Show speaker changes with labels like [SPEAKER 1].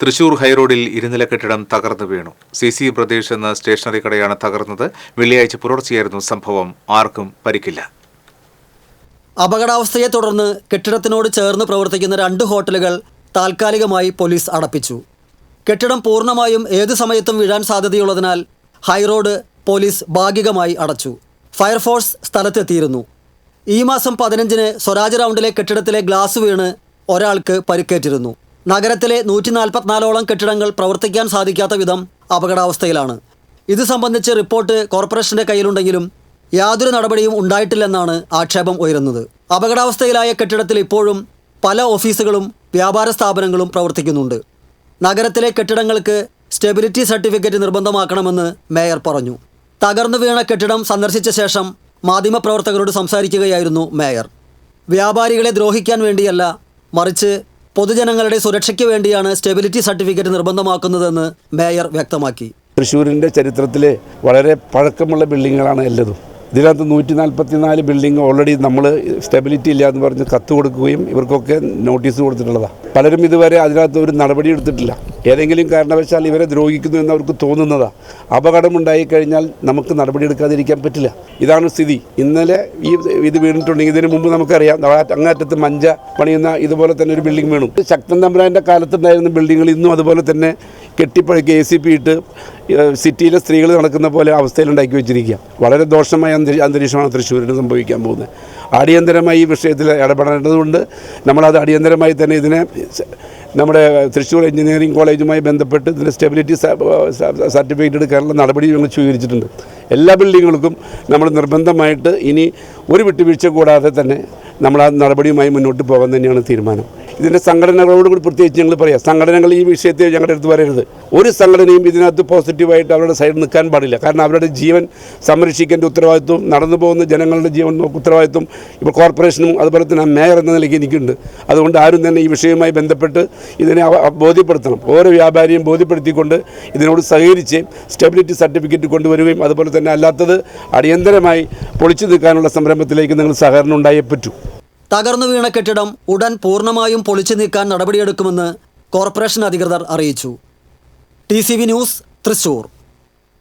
[SPEAKER 1] തൃശൂർ ഹൈറോഡിൽ ഇരുനില കെട്ടിടം തകർന്നു വീണു. സി പ്രദേശ് എന്ന സ്റ്റേഷനറി കടയാണ് തകർന്നത്. വെള്ളിയാഴ്ച പുലർച്ചെയായിരുന്നു സംഭവം. ആർക്കും പരിക്കില്ല.
[SPEAKER 2] അപകടാവസ്ഥയെ തുടർന്ന് കെട്ടിടത്തിനോട് ചേർന്ന് പ്രവർത്തിക്കുന്ന 2 ഹോട്ടലുകൾ താൽക്കാലികമായി പോലീസ് അടപ്പിച്ചു. കെട്ടിടം പൂർണ്ണമായും ഏതു സമയത്തും വീഴാൻ സാധ്യതയുള്ളതിനാൽ ഹൈറോഡ് പോലീസ് ഭാഗികമായി അടച്ചു. ഫയർഫോഴ്സ് സ്ഥലത്തെത്തിയിരുന്നു. ഈ മാസം 15-ന് സ്വരാജ് റൗണ്ടിലെ കെട്ടിടത്തിലെ ഗ്ലാസ് വീണ് ഒരാൾക്ക് പരിക്കേറ്റിരുന്നു. നഗരത്തിലെ 144ഓളം കെട്ടിടങ്ങൾ പ്രവർത്തിക്കാൻ സാധിക്കാത്ത വിധം അപകടാവസ്ഥയിലാണ്. ഇത് സംബന്ധിച്ച് റിപ്പോർട്ട് കോർപ്പറേഷന്റെ കയ്യിലുണ്ടെങ്കിലും യാതൊരു നടപടിയും ഉണ്ടായിട്ടില്ലെന്നാണ് ആക്ഷേപം ഉയരുന്നത്. അപകടാവസ്ഥയിലായ കെട്ടിടത്തിൽ ഇപ്പോഴും പല ഓഫീസുകളും വ്യാപാര സ്ഥാപനങ്ങളും പ്രവർത്തിക്കുന്നുണ്ട്. നഗരത്തിലെ കെട്ടിടങ്ങൾക്ക് സ്റ്റെബിലിറ്റി സർട്ടിഫിക്കറ്റ് നിർബന്ധമാക്കണമെന്ന് മേയർ പറഞ്ഞു. തകർന്നു വീണ കെട്ടിടം സന്ദർശിച്ച ശേഷം മാധ്യമപ്രവർത്തകരോട് സംസാരിക്കുകയായിരുന്നു മേയർ. വ്യാപാരികളെ ദ്രോഹിക്കാൻ വേണ്ടിയല്ല, മറിച്ച് പൊതുജനങ്ങളുടെ സുരക്ഷയ്ക്ക് വേണ്ടിയാണ് സ്റ്റെബിലിറ്റി സർട്ടിഫിക്കറ്റ് നിർബന്ധമാക്കുന്നതെന്ന് മേയർ വ്യക്തമാക്കി.
[SPEAKER 3] തൃശ്ശൂരിൻ്റെ ചരിത്രത്തിൽ വളരെ പഴക്കമുള്ള ബിൽഡിങ്ങുകളാണ് എല്ലതും. ഇതിനകത്ത് 144 ബിൽഡിംഗ് ഓൾറെഡി നമ്മൾ സ്റ്റെബിലിറ്റി ഇല്ല എന്ന് പറഞ്ഞ് കത്ത് കൊടുക്കുകയും ഇവർക്കൊക്കെ നോട്ടീസ് കൊടുത്തിട്ടുള്ളതാണ്. പലരും ഇതുവരെ അതിനകത്ത് ഒരു നടപടി എടുത്തിട്ടില്ല. ഏതെങ്കിലും കാരണവശാൽ ഇവരെ ദ്രോഹിക്കുന്നു എന്ന് അവർക്ക് തോന്നുന്നതാണ്. അപകടമുണ്ടായി കഴിഞ്ഞാൽ നമുക്ക് നടപടി എടുക്കാതിരിക്കാൻ പറ്റില്ല. ഇതാണ് സ്ഥിതി. ഇന്നലെ ഇത് വീണിട്ടുണ്ടെങ്കിൽ ഇതിന് മുമ്പ് നമുക്കറിയാം, അങ്ങേറ്റത്ത് മഞ്ച പണിയുന്ന ഇതുപോലെ തന്നെ ഒരു ബിൽഡിംഗ് വീണു. ശക്തൻ തമ്പുരാൻ്റെ കാലത്തുണ്ടായിരുന്ന ബിൽഡിങ്ങുകൾ ഇന്നും അതുപോലെ തന്നെ കെട്ടിപ്പഴക്കി AC ഇട്ട് സിറ്റിയിലെ സ്ത്രീകൾ നടക്കുന്ന പോലെ അവസ്ഥയിലുണ്ടാക്കി വെച്ചിരിക്കുക. വളരെ ദോഷമായ അന്തരീക്ഷമാണ് തൃശ്ശൂരിന് സംഭവിക്കാൻ പോകുന്നത്. അടിയന്തരമായി ഈ വിഷയത്തിൽ ഇടപെടേണ്ടതുകൊണ്ട് നമ്മളത് അടിയന്തരമായി തന്നെ ഇതിനെ നമ്മുടെ തൃശ്ശൂർ എഞ്ചിനീയറിംഗ് കോളേജുമായി ബന്ധപ്പെട്ട് ഇതിൻ്റെ സ്റ്റെബിലിറ്റി സർട്ടിഫിക്കറ്റ് എടുക്കാനുള്ള നടപടി ഞങ്ങൾ സ്വീകരിച്ചിട്ടുണ്ട്. എല്ലാ ബിൽഡിങ്ങുകൾക്കും നമ്മൾ നിർബന്ധമായിട്ട് ഇനി ഒരു വിട്ടുവീഴ്ച കൂടാതെ തന്നെ നമ്മൾ ആ നടപടിയുമായി മുന്നോട്ട് പോകാൻ തന്നെയാണ് തീരുമാനം. ഇതിൻ്റെ സംഘടനകളോട് കൂടി പ്രത്യേകിച്ച് ഞങ്ങൾ പറയാം, സംഘടനകൾ ഈ വിഷയത്തെ ഞങ്ങളുടെ അടുത്ത് വരരുത്. ഒരു സംഘടനയും ഇതിനകത്ത് പോസിറ്റീവായിട്ട് അവരുടെ സൈഡിൽ നിൽക്കാൻ പാടില്ല. കാരണം അവരുടെ ജീവൻ സംരക്ഷിക്കേണ്ട ഉത്തരവാദിത്വം, നടന്നു പോകുന്ന ജനങ്ങളുടെ ജീവൻ ഉത്തരവാദിത്വം ഇപ്പോൾ കോർപ്പറേഷനും അതുപോലെ തന്നെ മേയർ എന്ന നിലയ്ക്ക് എനിക്കുണ്ട്. അതുകൊണ്ട് ആരും തന്നെ ഈ വിഷയവുമായി ബന്ധപ്പെട്ട് ഇതിനെ ബോധ്യപ്പെടുത്തണം. ഓരോ വ്യാപാരിയും ബോധ്യപ്പെടുത്തിക്കൊണ്ട് ഇതിനോട് സഹകരിച്ച് സ്റ്റെബിലിറ്റി സർട്ടിഫിക്കറ്റ് കൊണ്ടുവരികയും അതുപോലെ തന്നെ അല്ലാത്തത് അടിയന്തരമായി പൊളിച്ചു നീക്കാനുള്ള സംരംഭത്തിലേക്ക് നിങ്ങൾ സഹകരണം ഉണ്ടായേ പറ്റൂ.
[SPEAKER 2] തകർന്നു വീണ കെട്ടിടം ഉടൻ പൂർണ്ണമായും പൊളിച്ചു നീക്കാൻ നടപടിയെടുക്കുമെന്ന് കോർപ്പറേഷൻ അധികൃതർ അറിയിച്ചു. TCV news, Thrissur.